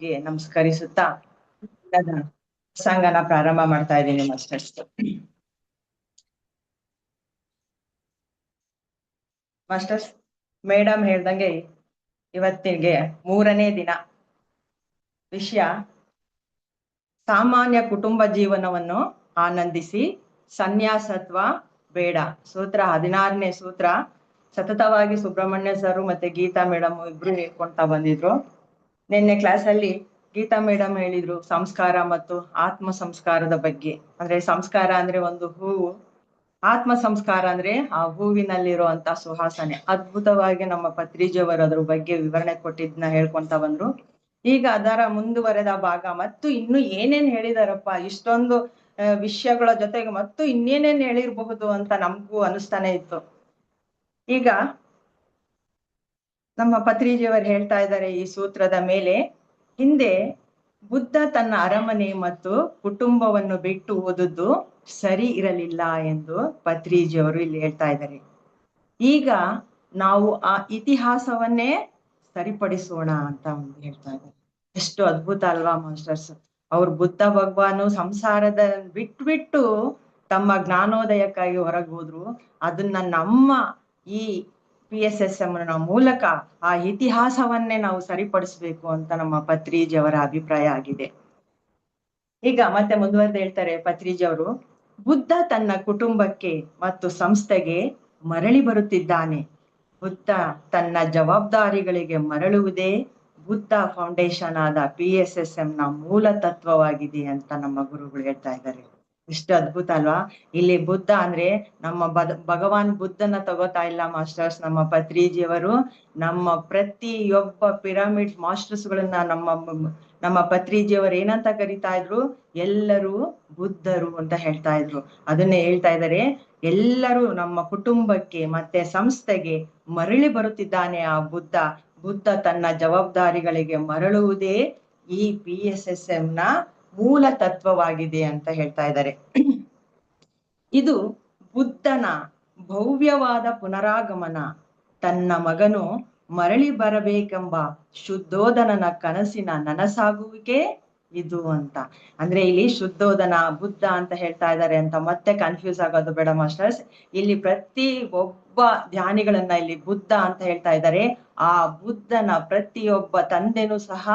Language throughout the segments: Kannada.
ನಮಸ್ಕರಿಸುತ್ತಾ ನನ್ನ ಪ್ರಸಂಗನ ಪ್ರಾರಂಭ ಮಾಡ್ತಾ ಇದ್ದೀನಿ ಮಾಸ್ಟರ್ಸ್. ಮಾಸ್ಟರ್ಸ್, ಮೇಡಮ್ ಹೇಳ್ದಂಗೆ ಇವತ್ತಿಗೆ 3ನೇ ದಿನ. ವಿಷಯ ಸಾಮಾನ್ಯ ಕುಟುಂಬ ಜೀವನವನ್ನು ಆನಂದಿಸಿ ಸನ್ಯಾಸತ್ವ ಬೇಡ. ಸೂತ್ರ 16ನೇ ಸೂತ್ರ ಸತತವಾಗಿ ಸುಬ್ರಹ್ಮಣ್ಯ ಸರ್ ಮತ್ತೆ ಗೀತಾ ಮೇಡಮ್ ಇಬ್ರು ಹೇಳ್ಕೊಂತಾ ಬಂದಿದ್ರು. ನಿನ್ನೆ ಕ್ಲಾಸ್ ಅಲ್ಲಿ ಗೀತಾ ಮೇಡಮ್ ಹೇಳಿದ್ರು ಸಂಸ್ಕಾರ ಮತ್ತು ಆತ್ಮ ಸಂಸ್ಕಾರದ ಬಗ್ಗೆ. ಅಂದ್ರೆ ಸಂಸ್ಕಾರ ಅಂದ್ರೆ ಒಂದು ಹೂವು, ಆತ್ಮ ಸಂಸ್ಕಾರ ಅಂದ್ರೆ ಆ ಹೂವಿನಲ್ಲಿರುವಂತ ಸುವಾಸನೆ. ಅದ್ಭುತವಾಗಿ ನಮ್ಮ ಪತ್ರಿಜಿಯವರು ಅದ್ರ ಬಗ್ಗೆ ವಿವರಣೆ ಕೊಟ್ಟಿದ್ನ ಹೇಳ್ಕೊಂತ ಬಂದ್ರು. ಈಗ ಅದರ ಮುಂದುವರೆದ ಭಾಗ ಮತ್ತು ಇನ್ನು ಏನೇನ್ ಹೇಳಿದಾರಪ್ಪ, ಇಷ್ಟೊಂದು ವಿಷಯಗಳ ಜೊತೆಗೆ ಮತ್ತು ಇನ್ನೇನೇನ್ ಹೇಳಿರ್ಬಹುದು ಅಂತ ನಮಗೂ ಅನಿಸ್ತಾನೆ ಇತ್ತು. ಈಗ ನಮ್ಮ ಪತ್ರಿಜಿಯವರು ಹೇಳ್ತಾ ಇದ್ದಾರೆ ಈ ಸೂತ್ರದ ಮೇಲೆ, ಹಿಂದೆ ಬುದ್ಧ ತನ್ನ ಅರಮನೆ ಮತ್ತು ಕುಟುಂಬವನ್ನು ಬಿಟ್ಟು ಓದದ್ದು ಸರಿ ಇರಲಿಲ್ಲ ಎಂದು ಪತ್ರಿಜಿಯವರು ಇಲ್ಲಿ ಹೇಳ್ತಾ ಇದ್ದಾರೆ. ಈಗ ನಾವು ಆ ಇತಿಹಾಸವನ್ನೇ ಸರಿಪಡಿಸೋಣ ಅಂತ ಹೇಳ್ತಾ ಇದ್ದಾರೆ. ಎಷ್ಟು ಅದ್ಭುತ ಅಲ್ವಾ ಮಾಸ್ಟರ್ಸ್. ಅವ್ರು ಬುದ್ಧ ಭಗವಾನು ಸಂಸಾರದ ಬಿಟ್ಟು ತಮ್ಮ ಜ್ಞಾನೋದಯಕ್ಕಾಗಿ ಹೊರಗೆ ಹೋದ್ರು. ಅದನ್ನ ನಮ್ಮ ಈ PSSM ಮೂಲಕ ಆ ಇತಿಹಾಸವನ್ನೇ ನಾವು ಸರಿಪಡಿಸ್ಬೇಕು ಅಂತ ನಮ್ಮ ಪತ್ರಿಜಿಯವರ ಅಭಿಪ್ರಾಯ ಆಗಿದೆ. ಈಗ ಮತ್ತೆ ಮುಂದುವರೆದು ಹೇಳ್ತಾರೆ ಪತ್ರಿಜಿಯವರು, ಬುದ್ಧ ತನ್ನ ಕುಟುಂಬಕ್ಕೆ ಮತ್ತು ಸಂಸ್ಥೆಗೆ ಮರಳಿ ಬರುತ್ತಿದ್ದಾನೆ. ಬುದ್ಧ ತನ್ನ ಜವಾಬ್ದಾರಿಗಳಿಗೆ ಮರಳುವುದೇ ಬುದ್ಧ ಫೌಂಡೇಶನ್ ಆದ PSSM ಮೂಲ ತತ್ವವಾಗಿದೆ ಅಂತ ನಮ್ಮ ಗುರುಗಳು ಹೇಳ್ತಾ ಇದ್ದಾರೆ. ಎಷ್ಟು ಅದ್ಭುತ ಅಲ್ವಾ. ಇಲ್ಲಿ ಬುದ್ಧ ಅಂದ್ರೆ ನಮ್ಮ ಭಗವಾನ್ ಬುದ್ಧನ ತಗೋತಾ ಇಲ್ಲ ಮಾಸ್ಟರ್ಸ್. ನಮ್ಮ ಪತ್ರಿಜಿಯವರು ನಮ್ಮ ಪ್ರತಿಯೊಬ್ಬ ಪಿರಮಿಡ್ ಮಾಸ್ಟರ್ಸ್ ಗಳನ್ನ ನಮ್ಮ ಪತ್ರಿಜಿಯವರು ಏನಂತ ಕರಿತಾ ಇದ್ರು, ಎಲ್ಲರೂ ಬುದ್ಧರು ಅಂತ ಹೇಳ್ತಾ ಇದ್ರು. ಅದನ್ನೇ ಹೇಳ್ತಾ ಇದ್ದಾರೆ, ಎಲ್ಲರೂ ನಮ್ಮ ಕುಟುಂಬಕ್ಕೆ ಮತ್ತೆ ಸಂಸ್ಥೆಗೆ ಮರಳಿ ಬರುತ್ತಿದ್ದಾನೆ ಆ ಬುದ್ಧ. ಬುದ್ಧ ತನ್ನ ಜವಾಬ್ದಾರಿಗಳಿಗೆ ಮರಳುವುದೇ ಈ PSSM ಮೂಲ ತತ್ವವಾಗಿದೆ ಅಂತ ಹೇಳ್ತಾ ಇದ್ದಾರೆ. ಇದು ಬುದ್ಧನ ಭವ್ಯವಾದ ಪುನರಾಗಮನ, ತನ್ನ ಮಗನು ಮರಳಿ ಬರಬೇಕೆಂಬ ಶುದ್ಧೋಧನನ ಕನಸಿನ ನನಸಾಗುವಿಕೆ ಇದು ಅಂತ. ಅಂದ್ರೆ ಇಲ್ಲಿ ಶುದ್ಧೋಧನ ಬುದ್ಧ ಅಂತ ಹೇಳ್ತಾ ಇದ್ದಾರೆ ಅಂತ ಮತ್ತೆ ಕನ್ಫ್ಯೂಸ್ ಆಗೋದು ಬೇಡ ಮಾಸ್ಟರ್ಸ್. ಇಲ್ಲಿ ಪ್ರತಿ ಒಬ್ಬ ಧ್ಯಾನಿಗಳನ್ನ ಇಲ್ಲಿ ಬುದ್ಧ ಅಂತ ಹೇಳ್ತಾ ಇದ್ದಾರೆ. ಆ ಬುದ್ಧನ ಪ್ರತಿಯೊಬ್ಬ ತಂದೆನೂ ಸಹ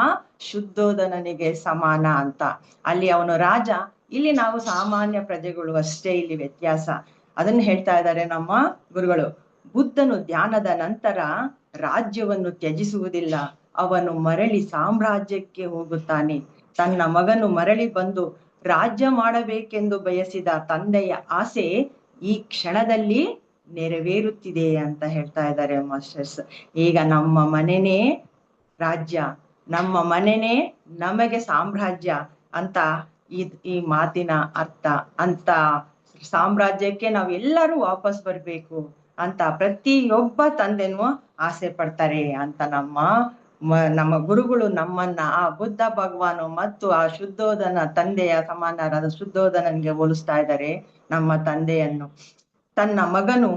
ಶುದ್ಧೋಧನನಿಗೆ ಸಮಾನ ಅಂತ. ಅಲ್ಲಿ ಅವನು ರಾಜ, ಇಲ್ಲಿ ನಾವು ಸಾಮಾನ್ಯ ಪ್ರಜೆಗಳು ಅಷ್ಟೇ ಇಲ್ಲಿ ವ್ಯತ್ಯಾಸ. ಅದನ್ನ ಹೇಳ್ತಾ ಇದ್ದಾರೆ ನಮ್ಮ ಗುರುಗಳು. ಬುದ್ಧನು ಧ್ಯಾನದ ನಂತರ ರಾಜ್ಯವನ್ನು ತ್ಯಜಿಸುವುದಿಲ್ಲ, ಅವನು ಮರಳಿ ಸಾಮ್ರಾಜ್ಯಕ್ಕೆ ಹೋಗುತ್ತಾನೆ. ತನ್ನ ಮಗನು ಮರಳಿ ಬಂದು ರಾಜ್ಯ ಮಾಡಬೇಕೆಂದು ಬಯಸಿದ ತಂದೆಯ ಆಸೆ ಈ ಕ್ಷಣದಲ್ಲಿ ನೆರವೇರುತ್ತಿದೆ ಅಂತ ಹೇಳ್ತಾ ಇದ್ದಾರೆ ಮಾಸ್ಟರ್ಸ್. ಈಗ ನಮ್ಮ ಮನೆನೇ ರಾಜ್ಯ, ನಮ್ಮ ಮನೆನೇ ನಮಗೆ ಸಾಮ್ರಾಜ್ಯ ಅಂತ ಈ ಮಾತಿನ ಅರ್ಥ. ಅಂತ ಸಾಮ್ರಾಜ್ಯಕ್ಕೆ ನಾವೆಲ್ಲರೂ ವಾಪಸ್ ಬರ್ಬೇಕು ಅಂತ ಪ್ರತಿಯೊಬ್ಬ ತಂದೆನೂ ಆಸೆ ಪಡ್ತಾರೆ ಅಂತ ನಮ್ಮ ಗುರುಗಳು ನಮ್ಮನ್ನ ಆ ಬುದ್ಧ ಭಗವಾನು ಮತ್ತು ಆ ಶುದ್ಧೋಧನ ತಂದೆಯ ಸಮಾನರಾದ ಶುದ್ಧೋಧನನ್ಗೆ ಹೋಲಿಸ್ತಾ ಇದ್ದಾರೆ ನಮ್ಮ ತಂದೆಯನ್ನು. ತನ್ನ ಮಗನು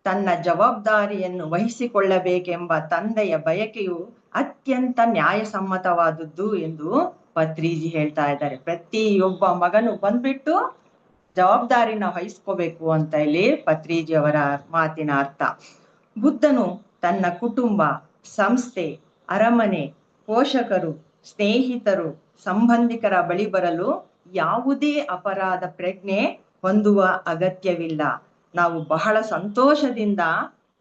ತನ್ನ ಜವಾಬ್ದಾರಿಯನ್ನು ವಹಿಸಿಕೊಳ್ಳಬೇಕೆಂಬ ತಂದೆಯ ಬಯಕೆಯು ಅತ್ಯಂತ ನ್ಯಾಯಸಮ್ಮತವಾದದ್ದು ಎಂದು ಪತ್ರಿಜಿ ಹೇಳ್ತಾ ಇದ್ದಾರೆ. ಪ್ರತಿಯೊಬ್ಬ ಮಗನು ಬಂದ್ಬಿಟ್ಟು ಜವಾಬ್ದಾರಿನ ವಹಿಸ್ಕೋಬೇಕು ಅಂತ ಇಲ್ಲಿ ಪತ್ರಿಜಿ ಅವರ ಮಾತಿನ ಅರ್ಥ. ಬುದ್ಧನು ತನ್ನ ಕುಟುಂಬ, ಸಂಸ್ಥೆ, ಅರಮನೆ, ಪೋಷಕರು, ಸ್ನೇಹಿತರು, ಸಂಬಂಧಿಕರ ಬಳಿ ಬರಲು ಯಾವುದೇ ಅಪರಾಧ ಪ್ರಜ್ಞೆ ಹೊಂದುವ ಅಗತ್ಯವಿಲ್ಲ. ನಾವು ಬಹಳ ಸಂತೋಷದಿಂದ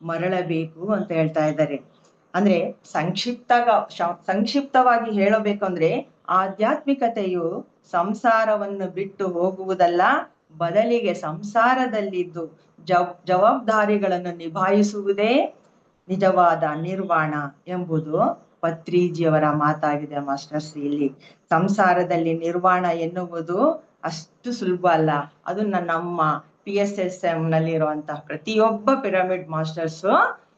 ಮರಳಬೇಕು ಅಂತ ಹೇಳ್ತಾ ಇದ್ದಾರೆ. ಅಂದ್ರೆ ಸಂಕ್ಷಿಪ್ತವಾಗಿ ಹೇಳಬೇಕು ಅಂದ್ರೆ ಆಧ್ಯಾತ್ಮಿಕತೆಯು ಸಂಸಾರವನ್ನು ಬಿಟ್ಟು ಹೋಗುವುದಲ್ಲ, ಬದಲಿಗೆ ಸಂಸಾರದಲ್ಲಿದ್ದು ಜವಾಬ್ದಾರಿಗಳನ್ನು ನಿಭಾಯಿಸುವುದೇ ನಿಜವಾದ ನಿರ್ವಾಣ ಎಂಬುದು ಪತ್ರಿಜಿಯವರ ಮಾತಾಗಿದೆ ಮಾಸ್ಟರ್ಸ್. ಇಲ್ಲಿ ಸಂಸಾರದಲ್ಲಿ ನಿರ್ವಾಣ ಎನ್ನುವುದು ಅಷ್ಟು ಸುಲಭ ಅಲ್ಲ. ಅದನ್ನ ನಮ್ಮ PSSM ನಲ್ಲಿರುವಂತಹ ಪ್ರತಿಯೊಬ್ಬ ಪಿರಮಿಡ್ ಮಾಸ್ಟರ್ಸ್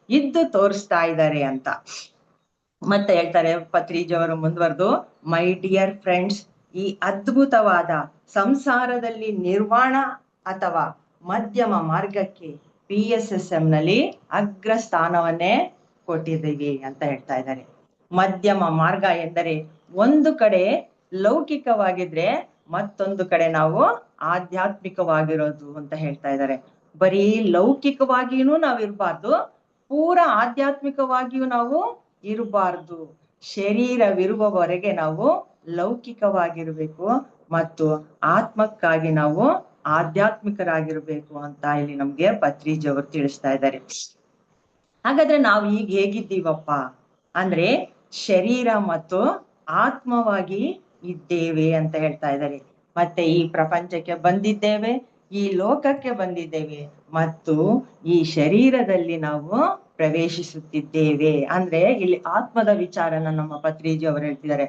ಇದ್ದು ತೋರಿಸ್ತಾ ಇದ್ದಾರೆ ಅಂತ ಮತ್ತೆ ಹೇಳ್ತಾರೆ ಪತ್ರಿಜಿಯವರು ಮುಂದುವರೆದು. ಮೈ ಡಿಯರ್ ಫ್ರೆಂಡ್ಸ್, ಈ ಅದ್ಭುತವಾದ ಸಂಸಾರದಲ್ಲಿ ನಿರ್ವಾಣ ಅಥವಾ ಮಧ್ಯಮ ಮಾರ್ಗಕ್ಕೆ PSSM ಅಗ್ರ ಸ್ಥಾನವನ್ನೇ ಕೊಟ್ಟಿದ್ದೀವಿ ಅಂತ ಹೇಳ್ತಾ ಇದ್ದಾರೆ. ಮಧ್ಯಮ ಮಾರ್ಗ ಎಂದರೆ ಒಂದು ಕಡೆ ಲೌಕಿಕವಾಗಿದ್ರೆ ಮತ್ತೊಂದು ಕಡೆ ನಾವು ಆಧ್ಯಾತ್ಮಿಕವಾಗಿರೋದು ಅಂತ ಹೇಳ್ತಾ ಇದ್ದಾರೆ. ಬರೀ ಲೌಕಿಕವಾಗಿಯೂ ನಾವು ಇರಬಾರ್ದು, ಪೂರಾ ಆಧ್ಯಾತ್ಮಿಕವಾಗಿಯೂ ನಾವು ಇರಬಾರ್ದು. ಶರೀರವಿರುವವರೆಗೆ ನಾವು ಲೌಕಿಕವಾಗಿರ್ಬೇಕು ಮತ್ತು ಆತ್ಮಕ್ಕಾಗಿ ನಾವು ಆಧ್ಯಾತ್ಮಿಕರಾಗಿರ್ಬೇಕು ಅಂತ ಇಲ್ಲಿ ನಮ್ಗೆ ಪತ್ರಿಜಿಯವರು ತಿಳಿಸ್ತಾ ಇದ್ದಾರೆ. ಹಾಗಾದ್ರೆ ನಾವು ಈಗ ಹೇಗಿದ್ದೀವಪ್ಪ ಅಂದ್ರೆ ಶರೀರ ಮತ್ತು ಆತ್ಮವಾಗಿ ಇದ್ದೇವೆ ಅಂತ ಹೇಳ್ತಾ ಇದ್ದಾರೆ. ಮತ್ತೆ ಈ ಪ್ರಪಂಚಕ್ಕೆ ಬಂದಿದ್ದೇವೆ, ಈ ಲೋಕಕ್ಕೆ ಬಂದಿದ್ದೇವೆ ಮತ್ತು ಈ ಶರೀರದಲ್ಲಿ ನಾವು ಪ್ರವೇಶಿಸುತ್ತಿದ್ದೇವೆ. ಅಂದ್ರೆ ಇಲ್ಲಿ ಆತ್ಮದ ವಿಚಾರನ ನಮ್ಮ ಪತ್ರಿಜಿ ಅವರು ಹೇಳ್ತಿದ್ದಾರೆ.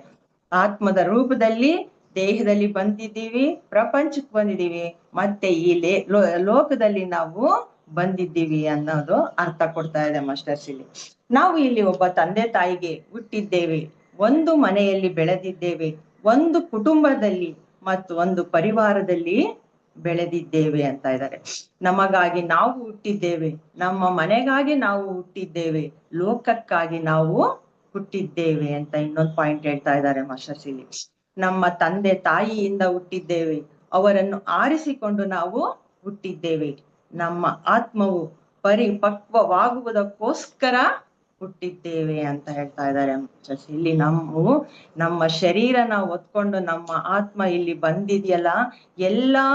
ಆತ್ಮದ ರೂಪದಲ್ಲಿ ದೇಹದಲ್ಲಿ ಬಂದಿದ್ದೀವಿ, ಪ್ರಪಂಚಕ್ಕೆ ಬಂದಿದ್ದೀವಿ, ಮತ್ತೆ ಈ ಲೋಕದಲ್ಲಿ ನಾವು ಬಂದಿದ್ದೀವಿ ಅನ್ನೋದು ಅರ್ಥ ಕೊಡ್ತಾ ಇದೆ ಮಾಸ್ಟರ್ಸ್. ಇಲ್ಲಿ ನಾವು ಇಲ್ಲಿ ಒಬ್ಬ ತಂದೆ ತಾಯಿಗೆ ಹುಟ್ಟಿದ್ದೇವೆ, ಒಂದು ಮನೆಯಲ್ಲಿ ಬೆಳೆದಿದ್ದೇವೆ, ಒಂದು ಕುಟುಂಬದಲ್ಲಿ ಮತ್ತು ಒಂದು ಪರಿವಾರದಲ್ಲಿ ಬೆಳೆದಿದ್ದೇವೆ ಅಂತ ಇದ್ದಾರೆ. ನಮಗಾಗಿ ನಾವು ಹುಟ್ಟಿದ್ದೇವೆ, ನಮ್ಮ ಮನೆಗಾಗಿ ನಾವು ಹುಟ್ಟಿದ್ದೇವೆ, ಲೋಕಕ್ಕಾಗಿ ನಾವು ಹುಟ್ಟಿದ್ದೇವೆ ಅಂತ ಇನ್ನೊಂದು ಪಾಯಿಂಟ್ ಹೇಳ್ತಾ ಇದ್ದಾರೆ ಮಾಸ್ಟರ್ಸ್ ಇಲ್ಲಿ. ನಮ್ಮ ತಂದೆ ತಾಯಿಯಿಂದ ಹುಟ್ಟಿದ್ದೇವೆ, ಅವರನ್ನು ಆರಿಸಿಕೊಂಡು ನಾವು ಹುಟ್ಟಿದ್ದೇವೆ. ನಮ್ಮ ಆತ್ಮವು ಪರಿಪಕ್ವವಾಗುವುದಕ್ಕೋಸ್ಕರ ಹುಟ್ಟಿದ್ದೇವೆ ಅಂತ ಹೇಳ್ತಾ ಇದ್ದಾರೆ. ಇಲ್ಲಿ ನಮ್ಮ ಶರೀರನ ಹೊತ್ಕೊಂಡು ನಮ್ಮ ಆತ್ಮ ಇಲ್ಲಿ ಬಂದಿದೆಯಲ್ಲ, ಎಲ್ಲಾ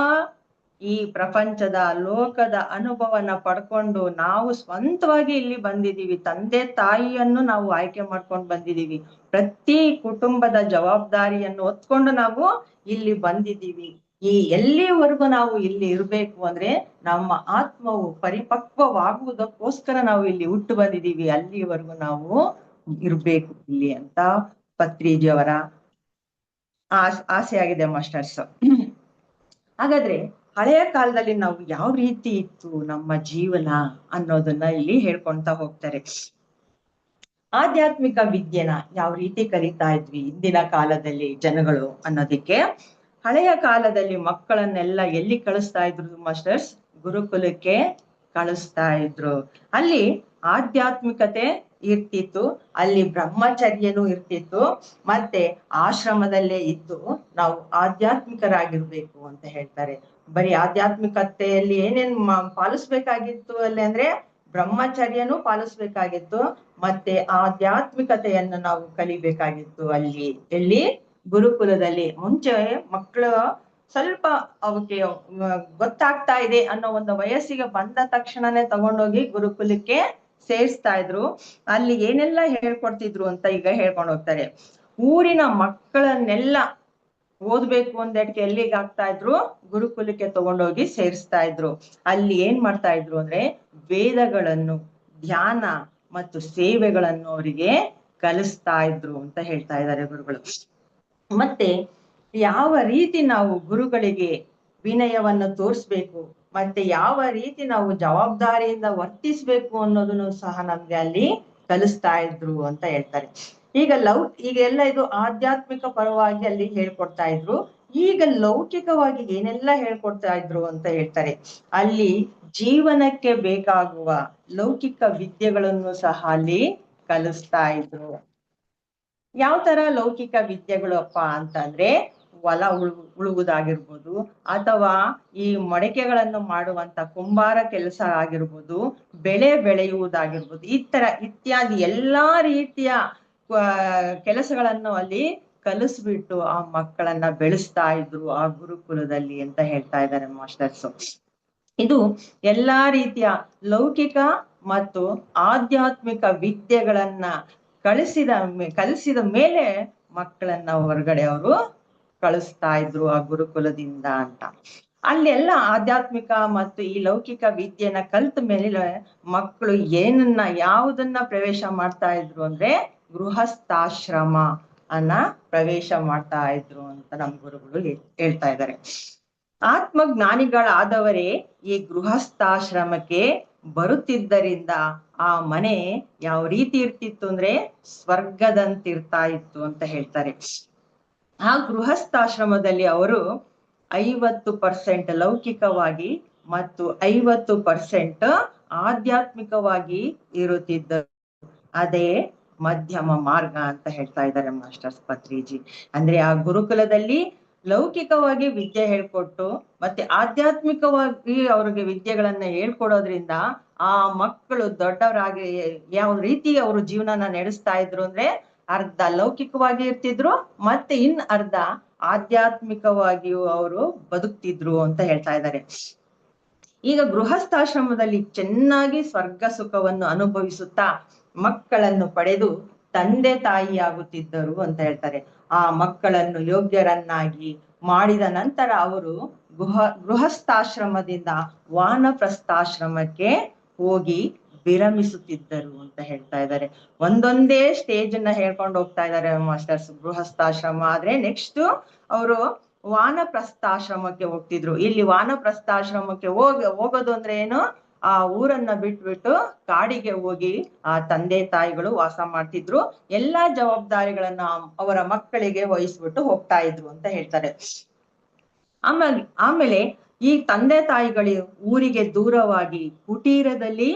ಈ ಪ್ರಪಂಚದ ಲೋಕದ ಅನುಭವನ ಪಡ್ಕೊಂಡು ನಾವು ಸ್ವಂತವಾಗಿ ಇಲ್ಲಿ ಬಂದಿದೀವಿ. ತಂದೆ ತಾಯಿಯನ್ನು ನಾವು ಆಯ್ಕೆ ಮಾಡ್ಕೊಂಡು ಬಂದಿದೀವಿ. ಪ್ರತಿ ಕುಟುಂಬದ ಜವಾಬ್ದಾರಿಯನ್ನು ಹೊತ್ಕೊಂಡು ನಾವು ಇಲ್ಲಿ ಬಂದಿದ್ದೀವಿ. ಈ ಎಲ್ಲಿವರೆಗೂ ನಾವು ಇಲ್ಲಿ ಇರ್ಬೇಕು ಅಂದ್ರೆ ನಮ್ಮ ಆತ್ಮವು ಪರಿಪಕ್ವವಾಗುವುದಕ್ಕೋಸ್ಕರ ನಾವು ಇಲ್ಲಿ ಹುಟ್ಟು ಬಂದಿದ್ದೀವಿ, ಅಲ್ಲಿವರೆಗೂ ನಾವು ಇರ್ಬೇಕು ಇಲ್ಲಿ ಅಂತ ಪತ್ರಿಜಿಯವರ ಆಸೆ ಆಗಿದೆ ಮಾಸ್ಟರ್ಸ್. ಹಾಗಾದ್ರೆ ಹಳೆಯ ಕಾಲದಲ್ಲಿ ನಾವು ಯಾವ ರೀತಿ ಇತ್ತು ನಮ್ಮ ಜೀವನ ಅನ್ನೋದನ್ನ ಇಲ್ಲಿ ಹೇಳ್ಕೊಂತ ಹೋಗ್ತಾರೆ. ಆಧ್ಯಾತ್ಮಿಕ ವಿದ್ಯೆನ ಯಾವ ರೀತಿ ಕಲಿತಾ ಇದ್ವಿ ಇಂದಿನ ಕಾಲದಲ್ಲಿ ಜನಗಳು ಅನ್ನೋದಕ್ಕೆ, ಹಳೆಯ ಕಾಲದಲ್ಲಿ ಮಕ್ಕಳನ್ನೆಲ್ಲ ಎಲ್ಲಿ ಕಳಿಸ್ತಾ ಇದ್ರು ಮಾಸ್ಟರ್ಸ್? ಗುರುಕುಲಕ್ಕೆ ಕಳಿಸ್ತಾ ಇದ್ರು. ಅಲ್ಲಿ ಆಧ್ಯಾತ್ಮಿಕತೆ ಇರ್ತಿತ್ತು, ಅಲ್ಲಿ ಬ್ರಹ್ಮಚರ್ಯನೂ ಇರ್ತಿತ್ತು, ಮತ್ತೆ ಆಶ್ರಮದಲ್ಲೇ ಇದ್ದು ನಾವು ಆಧ್ಯಾತ್ಮಿಕರಾಗಿರ್ಬೇಕು ಅಂತ ಹೇಳ್ತಾರೆ. ಬರೀ ಆಧ್ಯಾತ್ಮಿಕತೆಯಲ್ಲಿ ಏನೇನ್ ಪಾಲಿಸ್ಬೇಕಾಗಿತ್ತು ಅಲ್ಲಿ ಅಂದ್ರೆ ಬ್ರಹ್ಮಚರ್ಯನೂ ಪಾಲಿಸ್ಬೇಕಾಗಿತ್ತು, ಮತ್ತೆ ಆಧ್ಯಾತ್ಮಿಕತೆಯನ್ನು ನಾವು ಕಲಿಬೇಕಾಗಿತ್ತು ಎಲ್ಲಿ ಗುರುಕುಲದಲ್ಲಿ. ಮುಂಚೆ ಮಕ್ಕಳು ಸ್ವಲ್ಪ ಅವಕ್ಕೆ ಗೊತ್ತಾಗ್ತಾ ಇದೆ ಅನ್ನೋ ಒಂದು ವಯಸ್ಸಿಗೆ ಬಂದ ತಕ್ಷಣನೇ ತಗೊಂಡೋಗಿ ಗುರುಕುಲಕ್ಕೆ ಸೇರಿಸ್ತಾ ಇದ್ರು. ಅಲ್ಲಿ ಏನೆಲ್ಲ ಹೇಳ್ಕೊಡ್ತಿದ್ರು ಅಂತ ಈಗ ಹೇಳ್ಕೊಂಡು ಹೋಗ್ತಾರೆ. ಊರಿನ ಮಕ್ಕಳನ್ನೆಲ್ಲ ಓದ್ಬೇಕು ಅಂದಕ್ಕೆ ಎಲ್ಲಿಗೆ ಆಗ್ತಾ ಇದ್ರು? ಗುರುಕುಲಕ್ಕೆ ತಗೊಂಡೋಗಿ ಸೇರಿಸ್ತಾ ಇದ್ರು. ಅಲ್ಲಿ ಏನ್ ಮಾಡ್ತಾ ಇದ್ರು ಅಂದ್ರೆ ವೇದಗಳನ್ನು, ಧ್ಯಾನ ಮತ್ತು ಸೇವೆಗಳನ್ನು ಅವರಿಗೆ ಕಲಿಸ್ತಾ ಇದ್ರು ಅಂತ ಹೇಳ್ತಾ ಇದ್ದಾರೆ ಗುರುಗಳು. ಮತ್ತೆ ಯಾವ ರೀತಿ ನಾವು ಗುರುಗಳಿಗೆ ವಿನಯವನ್ನು ತೋರಿಸ್ಬೇಕು, ಮತ್ತೆ ಯಾವ ರೀತಿ ನಾವು ಜವಾಬ್ದಾರಿಯಿಂದ ವರ್ತಿಸ್ಬೇಕು ಅನ್ನೋದನ್ನು ಸಹ ನಮ್ಗೆ ಅಲ್ಲಿ ಕಲಿಸ್ತಾ ಇದ್ರು ಅಂತ ಹೇಳ್ತಾರೆ. ಈಗ ಎಲ್ಲ ಇದು ಆಧ್ಯಾತ್ಮಿಕ ಪರವಾಗಿ ಅಲ್ಲಿ ಹೇಳ್ಕೊಡ್ತಾ ಇದ್ರು. ಈಗ ಲೌಕಿಕವಾಗಿ ಏನೆಲ್ಲ ಹೇಳ್ಕೊಡ್ತಾ ಇದ್ರು ಅಂತ ಹೇಳ್ತಾರೆ. ಅಲ್ಲಿ ಜೀವನಕ್ಕೆ ಬೇಕಾಗುವ ಲೌಕಿಕ ವಿದ್ಯೆಗಳನ್ನು ಸಹ ಅಲ್ಲಿ ಕಲಿಸ್ತಾ ಇದ್ರು. ಯಾವ ತರ ಲೌಕಿಕ ವಿದ್ಯೆಗಳಪ್ಪ ಅಂತಂದ್ರೆ ಹೊಲ ಉಳುವುದಾಗಿರ್ಬೋದು, ಅಥವಾ ಈ ಮಡಕೆಗಳನ್ನು ಮಾಡುವಂತ ಕುಂಬಾರ ಕೆಲಸ ಆಗಿರ್ಬೋದು, ಬೆಳೆ ಬೆಳೆಯುವುದಾಗಿರ್ಬೋದು, ಈ ತರ ಇತ್ಯಾದಿ ಎಲ್ಲಾ ರೀತಿಯ ಕೆಲಸಗಳನ್ನು ಅಲ್ಲಿ ಕಲಿಸ್ಬಿಟ್ಟು ಆ ಮಕ್ಕಳನ್ನ ಬೆಳೆಸ್ತಾ ಇದ್ರು ಆ ಗುರುಕುಲದಲ್ಲಿ ಅಂತ ಹೇಳ್ತಾ ಇದ್ದಾರೆ ಮಾಸ್ಟರ್ಸ್. ಇದು ಎಲ್ಲಾ ರೀತಿಯ ಲೌಕಿಕ ಮತ್ತು ಆಧ್ಯಾತ್ಮಿಕ ವಿದ್ಯೆಗಳನ್ನ ಕಲಿಸಿದ ಮೇಲೆ ಮಕ್ಕಳನ್ನ ಹೊರಗಡೆ ಅವರು ಕಳಿಸ್ತಾ ಇದ್ರು ಆ ಗುರುಕುಲದಿಂದ ಅಂತ. ಅಲ್ಲೆಲ್ಲ ಆಧ್ಯಾತ್ಮಿಕ ಮತ್ತು ಈ ಲೌಕಿಕ ವಿದ್ಯೆನ ಕಲ್ತ ಮೇಲೆ ಮಕ್ಕಳು ಯಾವುದನ್ನ ಪ್ರವೇಶ ಮಾಡ್ತಾ ಇದ್ರು ಅಂದ್ರೆ ಗೃಹಸ್ಥಾಶ್ರಮ ಪ್ರವೇಶ ಮಾಡ್ತಾ ಇದ್ರು ಅಂತ ನಮ್ಮ ಗುರುಗಳು ಹೇಳ್ತಾ ಇದ್ದಾರೆ. ಆತ್ಮಜ್ಞಾನಿಗಳಾದವರೇ ಈ ಗೃಹಸ್ಥಾಶ್ರಮಕ್ಕೆ ಬರುತ್ತಿದ್ದರಿಂದ ಆ ಮನೆ ಯಾವ ರೀತಿ ಇರ್ತಿತ್ತು ಅಂದ್ರೆ ಸ್ವರ್ಗದಂತಿರ್ತಾ ಇತ್ತು ಅಂತ ಹೇಳ್ತಾರೆ. ಆ ಗೃಹಸ್ಥಾಶ್ರಮದಲ್ಲಿ ಅವರು 50% ಲೌಕಿಕವಾಗಿ ಮತ್ತು 50% ಆಧ್ಯಾತ್ಮಿಕವಾಗಿ ಇರುತ್ತಿದ್ದರು. ಅದೇ ಮಧ್ಯಮ ಮಾರ್ಗ ಅಂತ ಹೇಳ್ತಾ ಇದ್ದಾರೆ ಮಾಸ್ಟರ್ಸ್ ಪತ್ರಿಜಿ. ಅಂದ್ರೆ ಆ ಗುರುಕುಲದಲ್ಲಿ ಲೌಕಿಕವಾಗಿ ವಿದ್ಯೆ ಹೇಳ್ಕೊಟ್ಟು ಮತ್ತೆ ಆಧ್ಯಾತ್ಮಿಕವಾಗಿ ಅವ್ರಿಗೆ ವಿದ್ಯೆಗಳನ್ನ ಹೇಳ್ಕೊಡೋದ್ರಿಂದ ಆ ಮಕ್ಕಳು ದೊಡ್ಡವರಾಗಿ ಯಾವ ರೀತಿ ಅವರು ಜೀವನನ ನಡೆಸ್ತಾ ಇದ್ರು ಅಂದ್ರೆ ಅರ್ಧ ಲೌಕಿಕವಾಗಿ ಇರ್ತಿದ್ರು, ಮತ್ತೆ ಅರ್ಧ ಆಧ್ಯಾತ್ಮಿಕವಾಗಿಯೂ ಅವರು ಬದುಕ್ತಿದ್ರು ಅಂತ ಹೇಳ್ತಾ ಇದ್ದಾರೆ. ಈಗ ಗೃಹಸ್ಥಾಶ್ರಮದಲ್ಲಿ ಚೆನ್ನಾಗಿ ಸ್ವರ್ಗ ಸುಖವನ್ನು ಅನುಭವಿಸುತ್ತಾ ಮಕ್ಕಳನ್ನು ಪಡೆದು ತಂದೆ ತಾಯಿಯಾಗುತ್ತಿದ್ದರು ಅಂತ ಹೇಳ್ತಾರೆ. ಆ ಮಕ್ಕಳನ್ನು ಯೋಗ್ಯರನ್ನಾಗಿ ಮಾಡಿದ ನಂತರ ಅವರು ಗೃಹಸ್ಥಾಶ್ರಮದಿಂದ ವಾನಪ್ರಸ್ಥಾಶ್ರಮಕ್ಕೆ ಹೋಗಿ ವಿರಮಿಸುತ್ತಿದ್ದರು ಅಂತ ಹೇಳ್ತಾ ಇದ್ದಾರೆ. ಒಂದೊಂದೇ ಸ್ಟೇಜ್ ಅನ್ನ ಹೇಳ್ಕೊಂಡು ಹೋಗ್ತಾ ಇದ್ದಾರೆ ಮಾಸ್ಟರ್ಸ್. ಗೃಹಸ್ಥಾಶ್ರಮ ಆದ್ರೆ ನೆಕ್ಸ್ಟ್ ಅವರು ವಾನಪ್ರಸ್ಥಾಶ್ರಮಕ್ಕೆ ಹೋಗ್ತಿದ್ರು. ಇಲ್ಲಿ ವಾನಪ್ರಸ್ಥಾಶ್ರಮಕ್ಕೆ ಹೋಗೋದು ಅಂದ್ರೆ ಏನು, ಆ ಊರನ್ನ ಬಿಟ್ಬಿಟ್ಟು ಕಾಡಿಗೆ ಹೋಗಿ ಆ ತಂದೆ ತಾಯಿಗಳು ವಾಸ ಮಾಡ್ತಿದ್ರು. ಎಲ್ಲಾ ಜವಾಬ್ದಾರಿಗಳನ್ನ ಅವರ ಮಕ್ಕಳಿಗೆ ವಹಿಸ್ಬಿಟ್ಟು ಹೋಗ್ತಾ ಇದ್ರು ಅಂತ ಹೇಳ್ತಾರೆ. ಆಮೇಲೆ ಈ ತಂದೆ ತಾಯಿಗಳು ಊರಿಗೆ ದೂರವಾಗಿ ಕುಟೀರದಲ್ಲಿ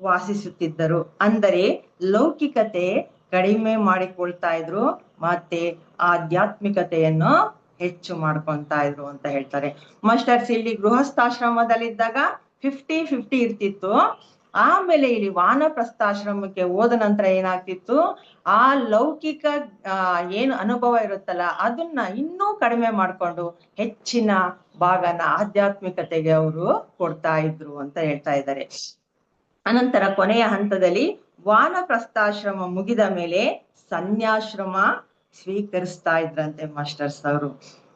ವಾಸಿಸುತ್ತಿದ್ದರು. ಅಂದರೆ ಲೌಕಿಕತೆ ಕಡಿಮೆ ಮಾಡಿಕೊಳ್ತಾ ಇದ್ರು, ಮತ್ತೆ ಆಧ್ಯಾತ್ಮಿಕತೆಯನ್ನು ಹೆಚ್ಚು ಮಾಡ್ಕೊಂತಾ ಇದ್ರು ಅಂತ ಹೇಳ್ತಾರೆ ಮಾಸ್ಟರ್ಸ್. ಇಲ್ಲಿ ಗೃಹಸ್ಥಾಶ್ರಮದಲ್ಲಿದ್ದಾಗ 50-50 ಇರ್ತಿತ್ತು. ಆಮೇಲೆ ಇಲ್ಲಿ ವಾನಪ್ರಸ್ಥಾಶ್ರಮಕ್ಕೆ ಹೋದ ನಂತರ ಏನಾಗ್ತಿತ್ತು, ಆ ಲೌಕಿಕ ಏನು ಅನುಭವ ಇರುತ್ತಲ್ಲ ಅದನ್ನ ಇನ್ನೂ ಕಡಿಮೆ ಮಾಡ್ಕೊಂಡು ಹೆಚ್ಚಿನ ಭಾಗನ ಆಧ್ಯಾತ್ಮಿಕತೆಗೆ ಅವರು ಕೊಡ್ತಾ ಇದ್ರು ಅಂತ ಹೇಳ್ತಾ ಇದ್ದಾರೆ. ಅನಂತರ ಕೊನೆಯ ಹಂತದಲ್ಲಿ ವಾನಪ್ರಸ್ಥಾಶ್ರಮ ಮುಗಿದ ಮೇಲೆ ಸನ್ಯಾಶ್ರಮ ಸ್ವೀಕರಿಸ್ತಾ ಇದ್ರಂತೆ ಮಾಸ್ಟರ್ಸ್ ಅವರು.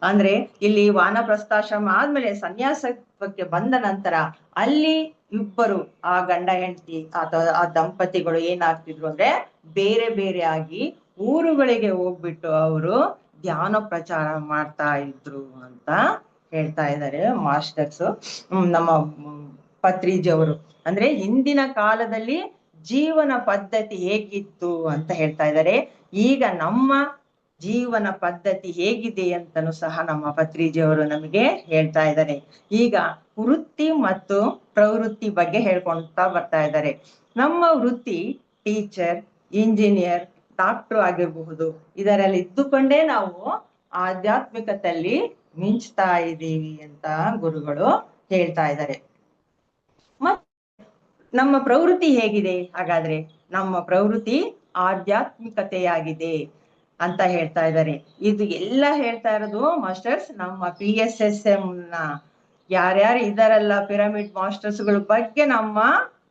ಅಂದ್ರೆ ಇಲ್ಲಿ ವಾನಪ್ರಸ್ಥಾಶ್ರಮ ಆದ್ಮೇಲೆ ಸನ್ಯಾಸತ್ವಕ್ಕೆ ಬಂದ ನಂತರ ಅಲ್ಲಿ ಇಬ್ಬರು ಆ ಗಂಡ ಹೆಂಡತಿ ಅಥವಾ ಆ ದಂಪತಿಗಳು ಏನಾಗ್ತಿದ್ರು ಅಂದ್ರೆ ಬೇರೆ ಬೇರೆ ಆಗಿ ಊರುಗಳಿಗೆ ಹೋಗ್ಬಿಟ್ಟು ಅವರು ಧ್ಯಾನ ಪ್ರಚಾರ ಮಾಡ್ತಾ ಇದ್ರು ಅಂತ ಹೇಳ್ತಾ ಇದ್ದಾರೆ ಮಾಸ್ಟರ್ಸ್ ನಮ್ಮ ಪತ್ರಿಜಿ ಅವರು. ಅಂದ್ರೆ ಹಿಂದಿನ ಕಾಲದಲ್ಲಿ ಜೀವನ ಪದ್ಧತಿ ಹೇಗಿತ್ತು ಅಂತ ಹೇಳ್ತಾ ಇದ್ದಾರೆ. ಈಗ ನಮ್ಮ ಜೀವನ ಪದ್ಧತಿ ಹೇಗಿದೆ ಅಂತನೂ ಸಹ ನಮ್ಮ ಪತ್ರಿಜಿ ಅವರು ನಮಗೆ ಹೇಳ್ತಾ ಇದ್ದಾರೆ. ಈಗ ವೃತ್ತಿ ಮತ್ತು ಪ್ರವೃತ್ತಿ ಬಗ್ಗೆ ಹೇಳ್ಕೊಂತಾ ಬರ್ತಾ ಇದ್ದಾರೆ. ನಮ್ಮ ವೃತ್ತಿ ಟೀಚರ್, ಇಂಜಿನಿಯರ್, ಡಾಕ್ಟರ್ ಆಗಿರಬಹುದು. ಇದರಲ್ಲಿ ಇದ್ದುಕೊಂಡೇ ನಾವು ಆಧ್ಯಾತ್ಮಿಕತೆಯಲ್ಲಿ ಮಿಂಚ್ತಾ ಇದ್ದೀವಿ ಅಂತ ಗುರುಗಳು ಹೇಳ್ತಾ ಇದ್ದಾರೆ. ಮತ್ತೆ ನಮ್ಮ ಪ್ರವೃತ್ತಿ ಹೇಗಿದೆ ಹಾಗಾದ್ರೆ? ನಮ್ಮ ಪ್ರವೃತ್ತಿ ಆಧ್ಯಾತ್ಮಿಕತೆಯಾಗಿದೆ ಅಂತ ಹೇಳ್ತಾ ಇದ್ದಾರೆ. ಇದು ಎಲ್ಲ ಹೇಳ್ತಾ ಇರೋದು ಮಾಸ್ಟರ್ಸ್ ನಮ್ಮ PSSM ನ ಯಾರ್ಯಾರು ಇದಾರಲ್ಲ ಪಿರಮಿಡ್ ಮಾಸ್ಟರ್ಸ್ಗಳ ಬಗ್ಗೆ ನಮ್ಮ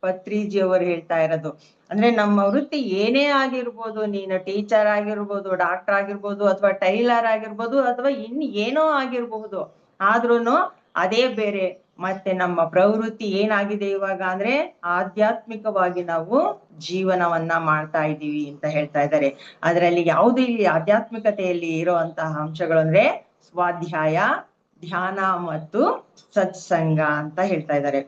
ಪತ್ರಿಜಿ ಅವರು ಹೇಳ್ತಾ ಇರೋದು. ಅಂದ್ರೆ ನಮ್ಮ ವೃತ್ತಿ ಏನೇ ಆಗಿರ್ಬೋದು, ನೀನು ಟೀಚರ್ ಆಗಿರ್ಬೋದು, ಡಾಕ್ಟರ್ ಆಗಿರ್ಬೋದು, ಅಥವಾ ಟೈಲರ್ ಆಗಿರ್ಬೋದು, ಅಥವಾ ಏನೋ ಆಗಿರ್ಬಹುದು, ಆದ್ರೂನು ಅದೇ ಬೇರೆ. ಮತ್ತೆ ನಮ್ಮ ಪ್ರವೃತ್ತಿ ಏನಾಗಿದೆ ಇವಾಗ ಅಂದ್ರೆ ಆಧ್ಯಾತ್ಮಿಕವಾಗಿ ನಾವು ಜೀವನವನ್ನ ಮಾಡ್ತಾ ಇದ್ದೀವಿ ಅಂತ ಹೇಳ್ತಾ ಇದ್ದಾರೆ. ಅದರಲ್ಲಿ ಯಾವುದು ಇಲ್ಲಿ ಆಧ್ಯಾತ್ಮಿಕತೆಯಲ್ಲಿ ಇರುವಂತಹ ಅಂಶಗಳು ಅಂದ್ರೆ ಸ್ವಾಧ್ಯಾಯ, ಧ್ಯಾನ ಮತ್ತು ಸತ್ಸಂಗ ಅಂತ ಹೇಳ್ತಾ ಇದ್ದಾರೆ.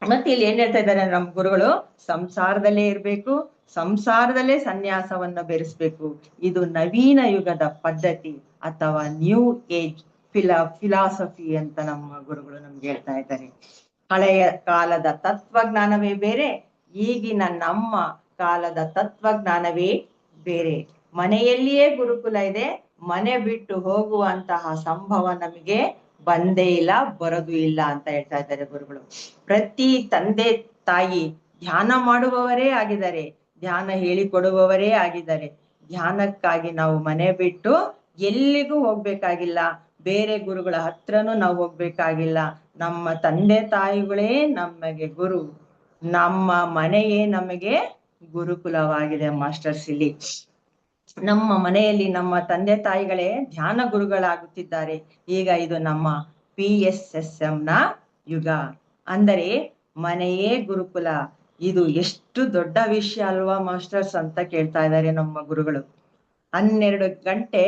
ಮತ್ತೆ ಇಲ್ಲಿ ಏನ್ ಹೇಳ್ತಾ ಇದ್ದಾರೆ ನಮ್ಮ ಗುರುಗಳು, ಸಂಸಾರದಲ್ಲೇ ಇರ್ಬೇಕು, ಸಂಸಾರದಲ್ಲೇ ಸನ್ಯಾಸವನ್ನ ಬೆರೆಸ್ಬೇಕು. ಇದು ನವೀನ ಯುಗದ ಪದ್ಧತಿ ಅಥವಾ ನ್ಯೂ ಏಜ್ ಫಿಲಾಸಫಿ ಅಂತ ನಮ್ಮ ಗುರುಗಳು ನಮ್ಗೆ ಹೇಳ್ತಾ ಇದ್ದಾರೆ. ಹಳೆಯ ಕಾಲದ ತತ್ವಜ್ಞಾನವೇ ಬೇರೆ, ಈಗಿನ ನಮ್ಮ ಕಾಲದ ತತ್ವಜ್ಞಾನವೇ ಬೇರೆ. ಮನೆಯಲ್ಲಿಯೇ ಗುರುಕುಲ ಇದೆ, ಮನೆ ಬಿಟ್ಟು ಹೋಗುವಂತಹ ಸಂಭವ ನಮಗೆ ಬಂದೇ ಇಲ್ಲ, ಬರೋದು ಇಲ್ಲ ಅಂತ ಹೇಳ್ತಾ ಇದ್ದಾರೆ ಗುರುಗಳು. ಪ್ರತಿ ತಂದೆ ತಾಯಿ ಧ್ಯಾನ ಮಾಡುವವರೇ ಆಗಿದ್ದಾರೆ, ಧ್ಯಾನ ಹೇಳಿಕೊಡುವವರೇ ಆಗಿದ್ದಾರೆ. ಧ್ಯಾನಕ್ಕಾಗಿ ನಾವು ಮನೆ ಬಿಟ್ಟು ಎಲ್ಲಿಗೂ ಹೋಗ್ಬೇಕಾಗಿಲ್ಲ, ಬೇರೆ ಗುರುಗಳ ಹತ್ರನೂ ನಾವು ಹೋಗ್ಬೇಕಾಗಿಲ್ಲ. ನಮ್ಮ ತಂದೆ ತಾಯಿಗಳೇ ನಮಗೆ ಗುರು, ನಮ್ಮ ಮನೆಯೇ ನಮಗೆ ಗುರುಕುಲವಾಗಿದೆ ಮಾಸ್ಟರ್ಸ್. ಇಲ್ಲಿ ನಮ್ಮ ಮನೆಯಲ್ಲಿ ನಮ್ಮ ತಂದೆ ತಾಯಿಗಳೇ ಧ್ಯಾನ ಗುರುಗಳಾಗುತ್ತಿದ್ದಾರೆ. ಈಗ ಇದು ನಮ್ಮ PSSM ನ ಯುಗ. ಅಂದರೆ ಮನೆಯೇ ಗುರುಕುಲ. ಇದು ಎಷ್ಟು ದೊಡ್ಡ ವಿಷಯ ಅಲ್ವಾ ಮಾಸ್ಟರ್ಸ್ ಅಂತ ಕೇಳ್ತಾ ಇದ್ದಾರೆ ನಮ್ಮ ಗುರುಗಳು. 12 ಗಂಟೆ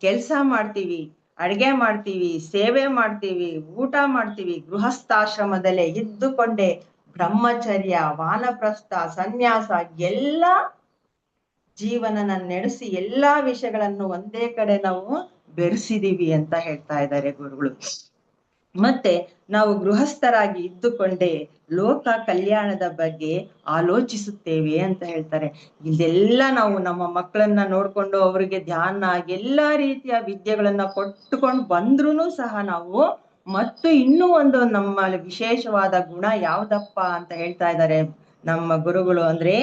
ಕೆಲ್ಸ ಮಾಡ್ತೀವಿ, ಅಡ್ಗೆ ಮಾಡ್ತೀವಿ, ಸೇವೆ ಮಾಡ್ತೀವಿ, ಊಟ ಮಾಡ್ತೀವಿ. ಗೃಹಸ್ಥಾಶ್ರಮದಲ್ಲೇ ಇದ್ದುಕೊಂಡೆ ಬ್ರಹ್ಮಚರ್ಯ, ವಾನಪ್ರಸ್ಥ, ಸನ್ಯಾಸ ಎಲ್ಲ ಜೀವನನ ನಡೆಸಿ ಎಲ್ಲಾ ವಿಷಯಗಳನ್ನು ಒಂದೇ ಕಡೆ ನಾವು ಬೆರೆಸಿದೀವಿ ಅಂತ ಹೇಳ್ತಾ ಇದ್ದಾರೆ ಗುರುಗಳು. ಮತ್ತೆ ನಾವು ಗೃಹಸ್ಥರಾಗಿ ಇದ್ದುಕೊಂಡೇ ಲೋಕ ಕಲ್ಯಾಣದ ಬಗ್ಗೆ ಆಲೋಚಿಸುತ್ತೇವೆ ಅಂತ ಹೇಳ್ತಾರೆ. ಇದೆಲ್ಲ ನಾವು ನಮ್ಮ ಮಕ್ಕಳನ್ನ ನೋಡ್ಕೊಂಡು ಅವರಿಗೆ ಧ್ಯಾನ ಎಲ್ಲಾ ರೀತಿಯ ವಿದ್ಯೆಗಳನ್ನ ಕೊಟ್ಟುಕೊಂಡು ಬಂದ್ರೂ ಸಹ ನಾವು ಮತ್ತು ಇನ್ನೂ ಒಂದು ನಮ್ಮ ವಿಶೇಷವಾದ ಗುಣ ಯಾವ್ದಪ್ಪ ಅಂತ ಹೇಳ್ತಾ ಇದ್ದಾರೆ ನಮ್ಮ ಗುರುಗಳು, ಅಂದ್ರೆ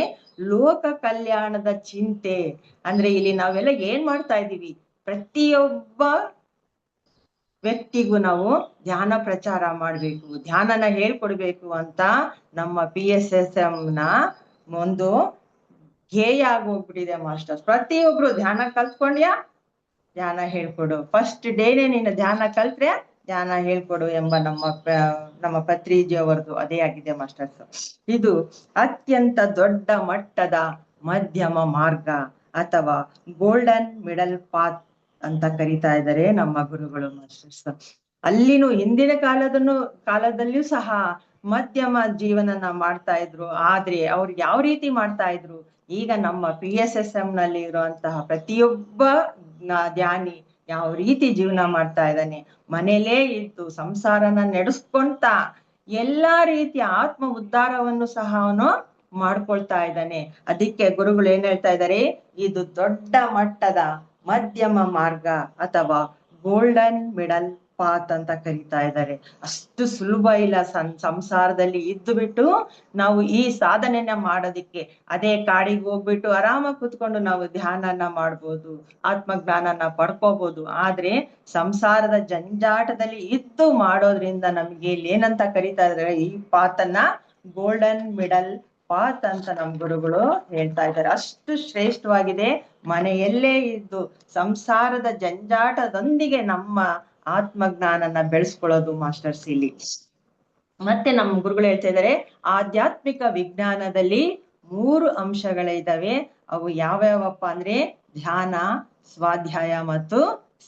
ಲೋಕ ಕಲ್ಯಾಣದ ಚಿಂತೆ. ಅಂದ್ರೆ ಇಲ್ಲಿ ನಾವೆಲ್ಲ ಏನ್ ಮಾಡ್ತಾ ಇದ್ದೀವಿ, ಪ್ರತಿಯೊಬ್ಬ ವ್ಯಕ್ತಿಗೂ ನಾವು ಧ್ಯಾನ ಪ್ರಚಾರ ಮಾಡ್ಬೇಕು, ಧ್ಯಾನನ ಹೇಳ್ಕೊಡ್ಬೇಕು ಅಂತ ನಮ್ಮ PSSM ನ ಒಂದು ಧ್ಯೇಯ ಆಗೋಗ್ಬಿಟ್ಟಿದೆ ಮಾಸ್ಟರ್ಸ್. ಪ್ರತಿಯೊಬ್ರು ಧ್ಯಾನ ಕಲ್ತ್ಕೊಂಡ್ಯಾ ಧ್ಯಾನ ಹೇಳ್ಕೊಡು, ಫಸ್ಟ್ ಡೇನೆ ನೀನು ಧ್ಯಾನ ಕಲ್ತ್ರೆ ಧ್ಯಾನ ಹೇಳ್ಕೊಡು ಎಂಬ ನಮ್ಮ ಪತ್ರಿಜಿಯವರದು ಅದೇ ಆಗಿದೆ ಮಾಸ್ಟರ್ಸ್. ಇದು ಅತ್ಯಂತ ದೊಡ್ಡ ಮಟ್ಟದ ಮಧ್ಯಮ ಮಾರ್ಗ ಅಥವಾ ಗೋಲ್ಡನ್ ಮಿಡಲ್ ಪಾತ್ ಅಂತ ಕರಿತಾ ಇದ್ದಾರೆ ನಮ್ಮ ಗುರುಗಳು ಮಾಸ್ಟರ್ಸ್. ಅಲ್ಲಿನೂ ಹಿಂದಿನ ಕಾಲದಲ್ಲಿಯೂ ಸಹ ಮಧ್ಯಮ ಜೀವನನ ಮಾಡ್ತಾ ಇದ್ರು. ಆದ್ರೆ ಅವ್ರು ಯಾವ ರೀತಿ ಮಾಡ್ತಾ ಇದ್ರು, ಈಗ ನಮ್ಮ PSSM ನಲ್ಲಿ ಇರುವಂತಹ ಪ್ರತಿಯೊಬ್ಬ ಧ್ಯಾನಿ ಯಾವ ರೀತಿ ಜೀವನ ಮಾಡ್ತಾ ಇದ್ದಾನೆ, ಮನೇಲೇ ಇದ್ದು ಸಂಸಾರನ ನಡೆಸ್ಕೊಂತ ಎಲ್ಲಾ ರೀತಿಯ ಆತ್ಮ ಉದ್ಧಾರವನ್ನು ಸಹ ಅವನು ಮಾಡ್ಕೊಳ್ತಾ ಇದ್ದಾನೆ. ಅದಕ್ಕೆ ಗುರುಗಳು ಏನ್ ಹೇಳ್ತಾ ಇದ್ದಾರೆ, ಇದು ದೊಡ್ಡ ಮಟ್ಟದ ಮಧ್ಯಮ ಮಾರ್ಗ ಅಥವಾ ಗೋಲ್ಡನ್ ಮಿಡಲ್ ಪಾತ್ ಅಂತ ಕರೀತಾ ಇದ್ದಾರೆ. ಅಷ್ಟು ಸುಲಭ ಇಲ್ಲ ಸಂಸಾರದಲ್ಲಿ ಇದ್ದು ಬಿಟ್ಟು ನಾವು ಈ ಸಾಧನೆನ ಮಾಡೋದಿಕ್ಕೆ. ಅದೇ ಕಾಡಿಗೆ ಹೋಗ್ಬಿಟ್ಟು ಆರಾಮಾಗಿ ಕೂತ್ಕೊಂಡು ನಾವು ಧ್ಯಾನನ ಮಾಡ್ಬೋದು, ಆತ್ಮಜ್ಞಾನನ ಪಡ್ಕೋಬಹುದು. ಆದ್ರೆ ಸಂಸಾರದ ಜಂಜಾಟದಲ್ಲಿ ಇದ್ದು ಮಾಡೋದ್ರಿಂದ ನಮ್ಗೆ ಇಲ್ಲಿ ಏನಂತ ಕರೀತಾ ಇದ್ದಾರೆ, ಈ ಪಾತನ್ನ ಗೋಲ್ಡನ್ ಮಿಡಲ್ ಪಾತ್ ಅಂತ ನಮ್ ಗುರುಗಳು ಹೇಳ್ತಾ ಇದ್ದಾರೆ. ಅಷ್ಟು ಶ್ರೇಷ್ಠವಾಗಿದೆ ಮನೆಯಲ್ಲೇ ಇದ್ದು ಸಂಸಾರದ ಜಂಜಾಟದೊಂದಿಗೆ ನಮ್ಮ ಆತ್ಮಜ್ಞಾನನ ಬೆಳೆಸ್ಕೊಳ್ಳೋದು ಮಾಸ್ಟರ್ಸ್ ಇಲ್ಲಿ. ಮತ್ತೆ ನಮ್ಮ ಗುರುಗಳು ಹೇಳ್ತಾ ಇದ್ದಾರೆ, ಆಧ್ಯಾತ್ಮಿಕ ವಿಜ್ಞಾನದಲ್ಲಿ 3 ಅಂಶಗಳಿದಾವೆ. ಅವು ಯಾವ್ಯಾವಪ್ಪ ಅಂದ್ರೆ ಧ್ಯಾನ, ಸ್ವಾಧ್ಯಾಯ ಮತ್ತು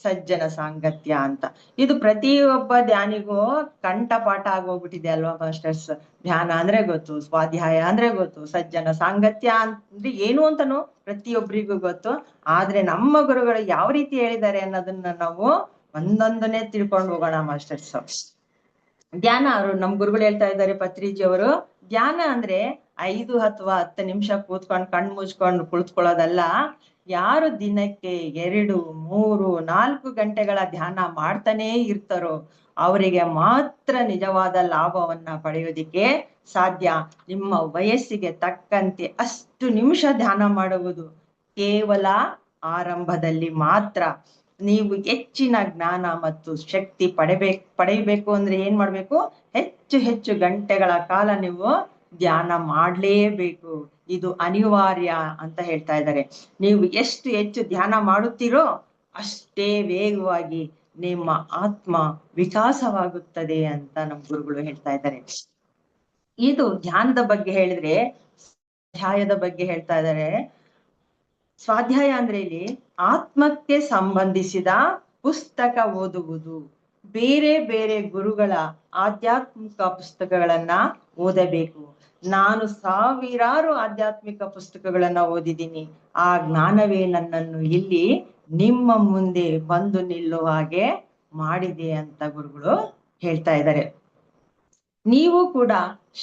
ಸಜ್ಜನ ಸಾಂಗತ್ಯ ಅಂತ. ಇದು ಪ್ರತಿಯೊಬ್ಬ ಧ್ಯಾನಿಗೂ ಕಂಠಪಾಠ ಆಗೋಗ್ಬಿಟ್ಟಿದೆ ಅಲ್ವಾ ಮಾಸ್ಟರ್ಸ್. ಧ್ಯಾನ ಅಂದ್ರೆ ಗೊತ್ತು, ಸ್ವಾಧ್ಯಾಯ ಅಂದ್ರೆ ಗೊತ್ತು, ಸಜ್ಜನ ಸಾಂಗತ್ಯ ಅಂದ್ರೆ ಏನು ಅಂತನೂ ಪ್ರತಿಯೊಬ್ಬರಿಗೂ ಗೊತ್ತು. ಆದ್ರೆ ನಮ್ಮ ಗುರುಗಳು ಯಾವ ರೀತಿ ಹೇಳಿದ್ದಾರೆ ಅನ್ನೋದನ್ನ ನಾವು ಒಂದೊಂದನ್ನೇ ತಿಳ್ಕೊಂಡು ಹೋಗೋಣ ಮಾಸ್ಟರ್ಸ್. ಧ್ಯಾನ, ಅವರು ನಮ್ ಗುರುಗಳು ಹೇಳ್ತಾ ಇದ್ದಾರೆ ಪತ್ರಿಜಿ ಅವರು, ಧ್ಯಾನ ಅಂದ್ರೆ 5 ಅಥವಾ 10 ನಿಮಿಷ ಕೂತ್ಕೊಂಡು ಕಣ್ ಮುಚ್ಕೊಂಡು ಕುಳಿತುಕೊಳ್ಳೋದಲ್ಲ. ಯಾರು ದಿನಕ್ಕೆ 2, 3, 4 ಗಂಟೆಗಳ ಧ್ಯಾನ ಮಾಡ್ತಾನೇ ಇರ್ತಾರೋ ಅವರಿಗೆ ಮಾತ್ರ ನಿಜವಾದ ಲಾಭವನ್ನ ಪಡೆಯೋದಿಕ್ಕೆ ಸಾಧ್ಯ. ನಿಮ್ಮ ವಯಸ್ಸಿಗೆ ತಕ್ಕಂತೆ ಅಷ್ಟು ನಿಮಿಷ ಧ್ಯಾನ ಮಾಡುವುದು ಕೇವಲ ಆರಂಭದಲ್ಲಿ ಮಾತ್ರ. ನೀವು ಹೆಚ್ಚಿನ ಜ್ಞಾನ ಮತ್ತು ಶಕ್ತಿ ಪಡೆಯಬೇಕು ಅಂದ್ರೆ ಏನ್ ಮಾಡ್ಬೇಕು, ಹೆಚ್ಚು ಹೆಚ್ಚು ಗಂಟೆಗಳ ಕಾಲ ನೀವು ಧ್ಯಾನ ಮಾಡ್ಲೇಬೇಕು. ಇದು ಅನಿವಾರ್ಯ ಅಂತ ಹೇಳ್ತಾ ಇದ್ದಾರೆ. ನೀವು ಎಷ್ಟು ಹೆಚ್ಚು ಧ್ಯಾನ ಮಾಡುತ್ತೀರೋ ಅಷ್ಟೇ ವೇಗವಾಗಿ ನಿಮ್ಮ ಆತ್ಮ ವಿಕಾಸವಾಗುತ್ತದೆ ಅಂತ ನಮ್ಮ ಗುರುಗಳು ಹೇಳ್ತಾ ಇದ್ದಾರೆ. ಇದು ಧ್ಯಾನದ ಬಗ್ಗೆ ಹೇಳಿದ್ರೆ, ಸ್ವಾಧ್ಯಾಯದ ಬಗ್ಗೆ ಹೇಳ್ತಾ ಇದ್ದಾರೆ. ಸ್ವಾಧ್ಯಾಯ ಅಂದ್ರೆ ಇಲ್ಲಿ ಆತ್ಮಕ್ಕೆ ಸಂಬಂಧಿಸಿದ ಪುಸ್ತಕ ಓದುವುದು. ಬೇರೆ ಬೇರೆ ಗುರುಗಳ ಆಧ್ಯಾತ್ಮಿಕ ಪುಸ್ತಕಗಳನ್ನ ಓದಬೇಕು. ನಾನು ಸಾವಿರಾರು ಆಧ್ಯಾತ್ಮಿಕ ಪುಸ್ತಕಗಳನ್ನ ಓದಿದ್ದೀನಿ. ಆ ಜ್ಞಾನವೇ ನನ್ನನ್ನು ಇಲ್ಲಿ ನಿಮ್ಮ ಮುಂದೆ ಬಂದು ನಿಲ್ಲುವ ಹಾಗೆ ಮಾಡಿದೆ ಅಂತ ಗುರುಗಳು ಹೇಳ್ತಾ ಇದ್ದಾರೆ. ನೀವು ಕೂಡ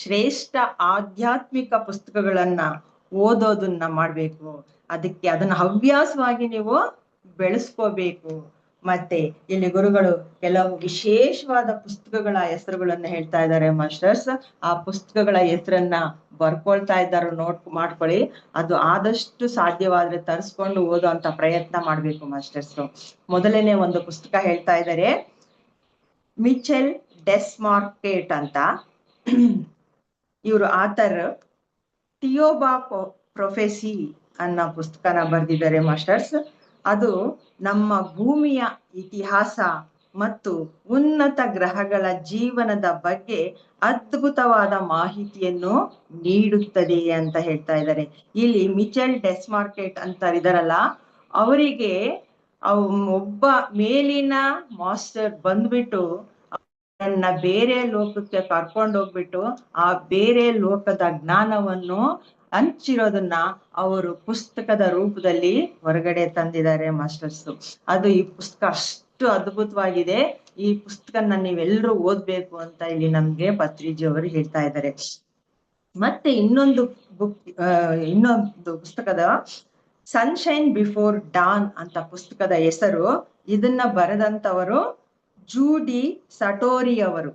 ಶ್ರೇಷ್ಠ ಆಧ್ಯಾತ್ಮಿಕ ಪುಸ್ತಕಗಳನ್ನ ಓದೋದನ್ನ ಮಾಡ್ಬೇಕು. ಅದನ್ನ ಹವ್ಯಾಸವಾಗಿ ನೀವು ಬೆಳೆಸ್ಕೋಬೇಕು. ಮತ್ತೆ ಇಲ್ಲಿ ಗುರುಗಳು ಕೆಲವು ವಿಶೇಷವಾದ ಪುಸ್ತಕಗಳ ಹೆಸರುಗಳನ್ನ ಹೇಳ್ತಾ ಇದ್ದಾರೆ ಮಾಸ್ಟರ್ಸ್. ಆ ಪುಸ್ತಕಗಳ ಹೆಸರನ್ನ ಬರ್ಕೊಳ್ತಾ ಇದ್ದಾರೋ ಮಾಡ್ಕೊಳ್ಳಿ. ಅದು ಆದಷ್ಟು ಸಾಧ್ಯವಾದ್ರೆ ತರಿಸ್ಕೊಂಡು ಓದೋ ಅಂತ ಪ್ರಯತ್ನ ಮಾಡ್ಬೇಕು ಮಾಸ್ಟರ್ಸ್. ಮೊದಲನೇ ಒಂದು ಪುಸ್ತಕ ಹೇಳ್ತಾ ಇದ್ದಾರೆ, ಮಿಚೆಲ್ ಡೆಸ್ಮಾರ್ಕೆಟ್ ಅಂತ. ಇವರು ಆಥರ್ ಟಿಯೋಬಾ ಪ್ರೊಫೆಸಿ ಅನ್ನೋ ಪುಸ್ತಕನ ಬರೆದಿದ್ದಾರೆ ಮಾಸ್ಟರ್ಸ್. ಅದು ನಮ್ಮ ಭೂಮಿಯ ಇತಿಹಾಸ ಮತ್ತು ಉನ್ನತ ಗ್ರಹಗಳ ಜೀವನದ ಬಗ್ಗೆ ಅದ್ಭುತವಾದ ಮಾಹಿತಿಯನ್ನು ನೀಡುತ್ತದೆ ಅಂತ ಹೇಳ್ತಾ ಇದ್ದಾರೆ. ಇಲ್ಲಿ ಮಿಚೆಲ್ ಡೆಸ್ಮಾರ್ಕೆಟ್ ಅಂತ ಇದಾರಲ್ಲ, ಅವರಿಗೆ ಒಬ್ಬ ಮೇಲಿನ ಮಾಸ್ಟರ್ ಬಂದ್ಬಿಟ್ಟು ನನ್ನ ಬೇರೆ ಲೋಕಕ್ಕೆ ಕರ್ಕೊಂಡು ಹೋಗ್ಬಿಟ್ಟು ಆ ಬೇರೆ ಲೋಕದ ಜ್ಞಾನವನ್ನು ಹಂಚಿರೋದನ್ನ ಅವರು ಪುಸ್ತಕದ ರೂಪದಲ್ಲಿ ಹೊರಗಡೆ ತಂದಿದ್ದಾರೆ ಮಾಸ್ಟರ್ಸ್. ಅದು ಈ ಪುಸ್ತಕ ಅಷ್ಟು ಎಷ್ಟು ಅದ್ಭುತವಾಗಿದೆ. ಈ ಪುಸ್ತಕನ ನೀವೆಲ್ಲರೂ ಓದ್ಬೇಕು ಅಂತ ಇಲ್ಲಿ ನಮ್ಗೆ ಪತ್ರಿಜಿ ಅವರು ಹೇಳ್ತಾ ಇದ್ದಾರೆ. ಮತ್ತೆ ಇನ್ನೊಂದು ಪುಸ್ತಕದ ಸನ್ಶೈನ್ ಬಿಫೋರ್ ಡಾನ್ ಅಂತ ಪುಸ್ತಕದ ಹೆಸರು. ಇದನ್ನ ಬರೆದಂತವರು ಜೂಡಿ ಸಟೋರಿ ಅವರು.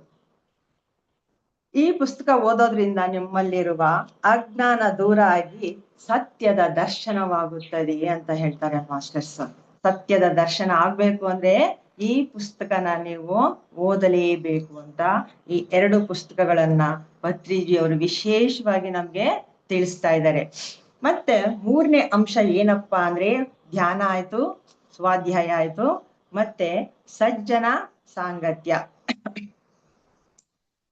ಈ ಪುಸ್ತಕ ಓದೋದ್ರಿಂದ ನಿಮ್ಮಲ್ಲಿರುವ ಅಜ್ಞಾನ ದೂರ ಆಗಿ ಸತ್ಯದ ದರ್ಶನವಾಗುತ್ತದೆ ಅಂತ ಹೇಳ್ತಾರೆ ಮಾಸ್ಟರ್ಸ್. ಸತ್ಯದ ದರ್ಶನ ಆಗ್ಬೇಕು ಅಂದ್ರೆ ಈ ಪುಸ್ತಕನ ನೀವು ಓದಲೇಬೇಕು ಅಂತ ಈ 2 ಪುಸ್ತಕಗಳನ್ನ ಪತ್ರಿಜಿ ಅವರು ವಿಶೇಷವಾಗಿ ನಮ್ಗೆ ತಿಳಿಸ್ತಾ ಇದ್ದಾರೆ. ಮತ್ತೆ 3ನೇ ಅಂಶ ಏನಪ್ಪಾ ಅಂದ್ರೆ ಧ್ಯಾನ ಆಯ್ತು, ಸ್ವಾಧ್ಯಾಯ ಆಯ್ತು, ಮತ್ತೆ ಸಜ್ಜನ ಸಾಂಗತ್ಯ.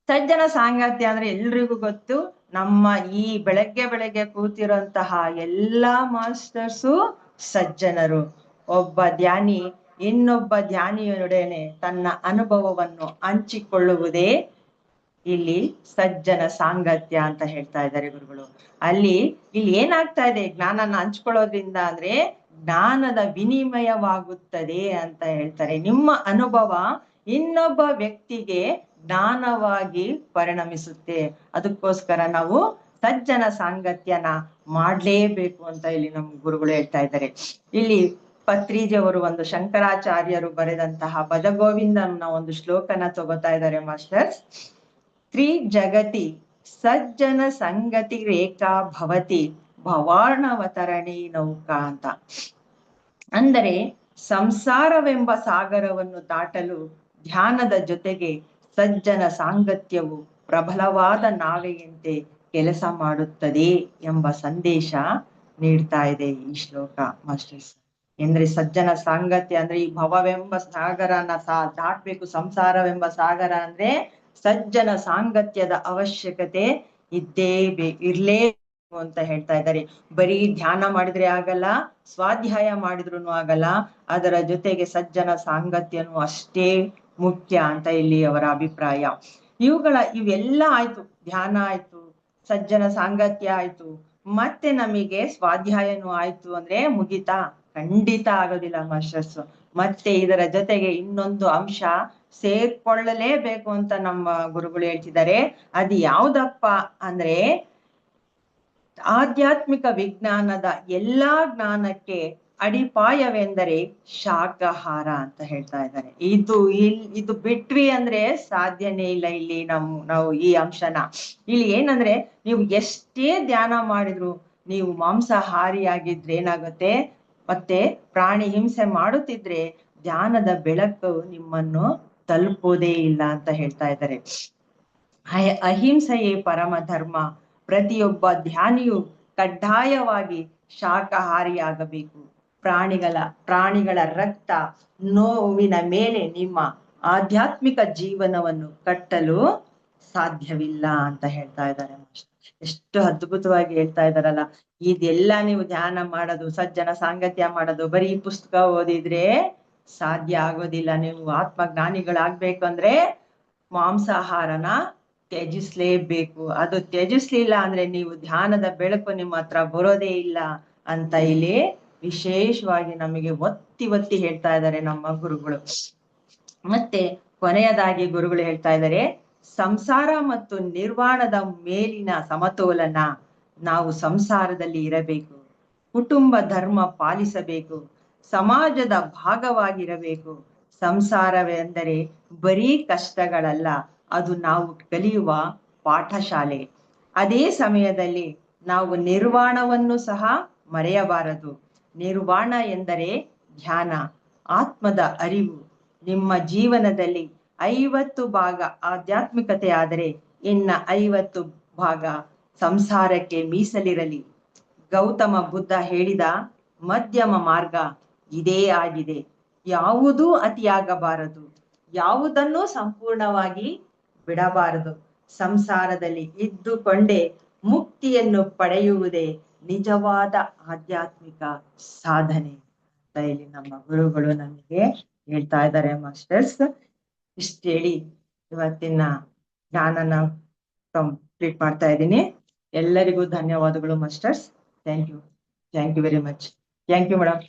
ಸಜ್ಜನ ಸಾಂಗತ್ಯ ಅಂದ್ರೆ ಎಲ್ರಿಗೂ ಗೊತ್ತು. ನಮ್ಮ ಈ ಬೆಳಗ್ಗೆ ಕೂತಿರೋಂತಹ ಎಲ್ಲಾ ಮಾಸ್ಟರ್ಸು ಸಜ್ಜನರು. ಒಬ್ಬ ಧ್ಯಾನಿ ಇನ್ನೊಬ್ಬ ಧ್ಯಾನಿಯೊಡನೆ ತನ್ನ ಅನುಭವವನ್ನು ಹಂಚಿಕೊಳ್ಳುವುದೇ ಇಲ್ಲಿ ಸಜ್ಜನ ಸಾಂಗತ್ಯ ಅಂತ ಹೇಳ್ತಾ ಇದ್ದಾರೆ ಗುರುಗಳು. ಇಲ್ಲಿ ಏನಾಗ್ತಾ ಇದೆ ಜ್ಞಾನನ ಹಂಚ್ಕೊಳ್ಳೋದ್ರಿಂದ ಅಂದ್ರೆ ಜ್ಞಾನದ ವಿನಿಮಯವಾಗುತ್ತದೆ ಅಂತ ಹೇಳ್ತಾರೆ. ನಿಮ್ಮ ಅನುಭವ ಇನ್ನೊಬ್ಬ ವ್ಯಕ್ತಿಗೆ ಜ್ಞಾನವಾಗಿ ಪರಿಣಮಿಸುತ್ತೆ. ಅದಕ್ಕೋಸ್ಕರ ನಾವು ಸಜ್ಜನ ಸಾಂಗತ್ಯನ ಮಾಡ್ಲೇಬೇಕು ಅಂತ ಇಲ್ಲಿ ನಮ್ ಗುರುಗಳು ಹೇಳ್ತಾ ಇದ್ದಾರೆ. ಇಲ್ಲಿ ಪತ್ರಿಜಿ ಅವರು ಒಂದು ಶಂಕರಾಚಾರ್ಯರು ಬರೆದಂತಹ ಭಜಗೋವಿಂದನ ಒಂದು ಶ್ಲೋಕನ ತಗೋತಾ ಇದ್ದಾರೆ ಮಾಸ್ಟರ್ಸ್. ಜಗತಿ ಸಜ್ಜನ ಸಂಗತಿ ರೇಖಾ ಭವತಿ ಭವಾರ್ಣವತರಣಿ ನೌಕಾ ಅಂತ. ಅಂದರೆ ಸಂಸಾರವೆಂಬ ಸಾಗರವನ್ನು ದಾಟಲು ಧ್ಯಾನದ ಜೊತೆಗೆ ಸಜ್ಜನ ಸಾಂಗತ್ಯವು ಪ್ರಬಲವಾದ ನಾವೆಯಂತೆ ಕೆಲಸ ಮಾಡುತ್ತದೆ ಎಂಬ ಸಂದೇಶ ನೀಡ್ತಾ ಇದೆ ಈ ಶ್ಲೋಕ ಮಾಸ್ಟರ್ಸ್. ಅಂದ್ರೆ ಸಜ್ಜನ ಸಾಂಗತ್ಯ ಅಂದ್ರೆ ಈ ಭವವೆಂಬ ಸಾಗರನ ದಾಟ್ಬೇಕು. ಸಂಸಾರವೆಂಬ ಸಾಗರ ಅಂದ್ರೆ ಸಜ್ಜನ ಸಾಂಗತ್ಯದ ಅವಶ್ಯಕತೆ ಇರ್ಲೇಬೇಕು ಅಂತ ಹೇಳ್ತಾ ಇದ್ದಾರೆ. ಬರೀ ಧ್ಯಾನ ಮಾಡಿದ್ರೆ ಆಗಲ್ಲ, ಸ್ವಾಧ್ಯಾಯ ಮಾಡಿದ್ರು ಆಗಲ್ಲ, ಅದರ ಜೊತೆಗೆ ಸಜ್ಜನ ಸಾಂಗತ್ಯನು ಅಷ್ಟೇ ಮುಖ್ಯ ಅಂತ ಇಲ್ಲಿ ಅವರ ಅಭಿಪ್ರಾಯ. ಇವೆಲ್ಲ ಆಯ್ತು, ಧ್ಯಾನ ಆಯ್ತು, ಸಜ್ಜನ ಸಾಂಗತ್ಯ ಆಯ್ತು, ಮತ್ತೆ ನಮಗೆ ಸ್ವಾಧ್ಯಾಯನೂ ಆಯ್ತು ಅಂದ್ರೆ ಮುಗಿತಾ? ಖಂಡಿತ ಆಗೋದಿಲ್ಲ ಮಾಸ್ಟರ್ಸ್. ಮತ್ತೆ ಇದರ ಜೊತೆಗೆ ಇನ್ನೊಂದು ಅಂಶ ಸೇರ್ಕೊಳ್ಳಲೇಬೇಕು ಅಂತ ನಮ್ಮ ಗುರುಗಳು ಹೇಳ್ತಿದ್ದಾರೆ. ಅದು ಯಾವ್ದಪ್ಪ ಅಂದ್ರೆ ಆಧ್ಯಾತ್ಮಿಕ ವಿಜ್ಞಾನದ ಎಲ್ಲಾ ಜ್ಞಾನಕ್ಕೆ ಅಡಿಪಾಯವೆಂದರೆ ಶಾಕಾಹಾರ ಅಂತ ಹೇಳ್ತಾ ಇದ್ದಾರೆ. ಇದು ಬಿಟ್ವಿ ಅಂದ್ರೆ ಸಾಧ್ಯನೇ ಇಲ್ಲ. ಇಲ್ಲಿ ನಾವು ಈ ಅಂಶನ ಇಲ್ಲಿ ಏನಂದ್ರೆ ನೀವು ಎಷ್ಟೇ ಧ್ಯಾನ ಮಾಡಿದ್ರು ನೀವು ಮಾಂಸಾಹಾರಿಯಾಗಿದ್ರೆ ಏನಾಗುತ್ತೆ, ಮತ್ತೆ ಪ್ರಾಣಿ ಹಿಂಸೆ ಮಾಡುತ್ತಿದ್ರೆ ಧ್ಯಾನದ ಬೆಳಕು ನಿಮ್ಮನ್ನು ತಲುಪೋದೇ ಇಲ್ಲ ಅಂತ ಹೇಳ್ತಾ ಇದ್ದಾರೆ. ಅಹಿಂಸೆಯೇ ಪರಮ ಧರ್ಮ. ಪ್ರತಿಯೊಬ್ಬ ಧ್ಯಾನಿಯು ಕಡ್ಡಾಯವಾಗಿ ಶಾಕಾಹಾರಿಯಾಗಬೇಕು. ಪ್ರಾಣಿಗಳ ರಕ್ತ ನೋವಿನ ಮೇಲೆ ನಿಮ್ಮ ಆಧ್ಯಾತ್ಮಿಕ ಜೀವನವನ್ನು ಕಟ್ಟಲು ಸಾಧ್ಯವಿಲ್ಲ ಅಂತ ಹೇಳ್ತಾ ಇದ್ದಾರೆ. ಎಷ್ಟು ಅದ್ಭುತವಾಗಿ ಹೇಳ್ತಾ ಇದಾರಲ್ಲ. ಇದೆಲ್ಲ ನೀವು ಧ್ಯಾನ ಮಾಡೋದು, ಸಜ್ಜನ ಸಾಂಗತ್ಯ ಮಾಡೋದು, ಬರೀ ಪುಸ್ತಕ ಓದಿದ್ರೆ ಸಾಧ್ಯ ಆಗೋದಿಲ್ಲ. ನೀವು ಆತ್ಮಜ್ಞಾನಿಗಳಾಗ್ಬೇಕು ಅಂದ್ರೆ ಮಾಂಸಾಹಾರನ ತ್ಯಜಿಸ್ಲೇಬೇಕು. ಅದು ತ್ಯಜಿಸ್ಲಿಲ್ಲ ಅಂದ್ರೆ ನೀವು ಧ್ಯಾನದ ಬೆಳಕು ನಿಮ್ಮ ಹತ್ರ ಬರೋದೇ ಇಲ್ಲ ಅಂತ ಇಲ್ಲಿ ವಿಶೇಷವಾಗಿ ನಮಗೆ ಒತ್ತಿ ಹೇಳ್ತಾ ಇದ್ದಾರೆ ನಮ್ಮ ಗುರುಗಳು. ಮತ್ತೆ ಕೊನೆಯದಾಗಿ ಗುರುಗಳು ಹೇಳ್ತಾ ಇದ್ದಾರೆ, ಸಂಸಾರ ಮತ್ತು ನಿರ್ವಾಣದ ಮೇಲಿನ ಸಮತೋಲನ. ನಾವು ಸಂಸಾರದಲ್ಲಿ ಇರಬೇಕು, ಕುಟುಂಬ ಧರ್ಮ ಪಾಲಿಸಬೇಕು, ಸಮಾಜದ ಭಾಗವಾಗಿರಬೇಕು. ಸಂಸಾರವೆಂದರೆ ಬರೀ ಕಷ್ಟಗಳಲ್ಲ, ಅದು ನಾವು ಕಲಿಯುವ ಪಾಠಶಾಲೆ. ಅದೇ ಸಮಯದಲ್ಲಿ ನಾವು ನಿರ್ವಾಣವನ್ನು ಸಹ ಮರೆಯಬಾರದು. ನಿರ್ವಾಣ ಎಂದರೆ ಧ್ಯಾನ, ಆತ್ಮದ ಅರಿವು. ನಿಮ್ಮ ಜೀವನದಲ್ಲಿ 50 ಭಾಗ ಆಧ್ಯಾತ್ಮಿಕತೆ ಆದರೆ ಇನ್ನ 50 ಭಾಗ ಸಂಸಾರಕ್ಕೆ ಮೀಸಲಿರಲಿ. ಗೌತಮ ಬುದ್ಧ ಹೇಳಿದ ಮಧ್ಯಮ ಮಾರ್ಗ ಇದೇ ಆಗಿದೆ. ಯಾವುದೂ ಅತಿಯಾಗಬಾರದು, ಯಾವುದನ್ನೂ ಸಂಪೂರ್ಣವಾಗಿ ಬಿಡಬಾರದು. ಸಂಸಾರದಲ್ಲಿ ಇದ್ದುಕೊಂಡೇ ಮುಕ್ತಿಯನ್ನು ಪಡೆಯುವುದೇ ನಿಜವಾದ ಆಧ್ಯಾತ್ಮಿಕ ಸಾಧನೆ ಅಂತ ಇಲ್ಲಿ ನಮ್ಮ ಗುರುಗಳು ನಮಗೆ ಹೇಳ್ತಾ ಇದ್ದಾರೆ ಮಾಸ್ಟರ್ಸ್. ಇಷ್ಟ ಹೇಳಿ ಇವತ್ತಿನ ಜ್ಞಾನನ ಕಂಪ್ಲೀಟ್ ಮಾಡ್ತಾ ಇದ್ದೀನಿ. ಎಲ್ಲರಿಗೂ ಧನ್ಯವಾದಗಳು masters. Thank you very much. Thank you madam.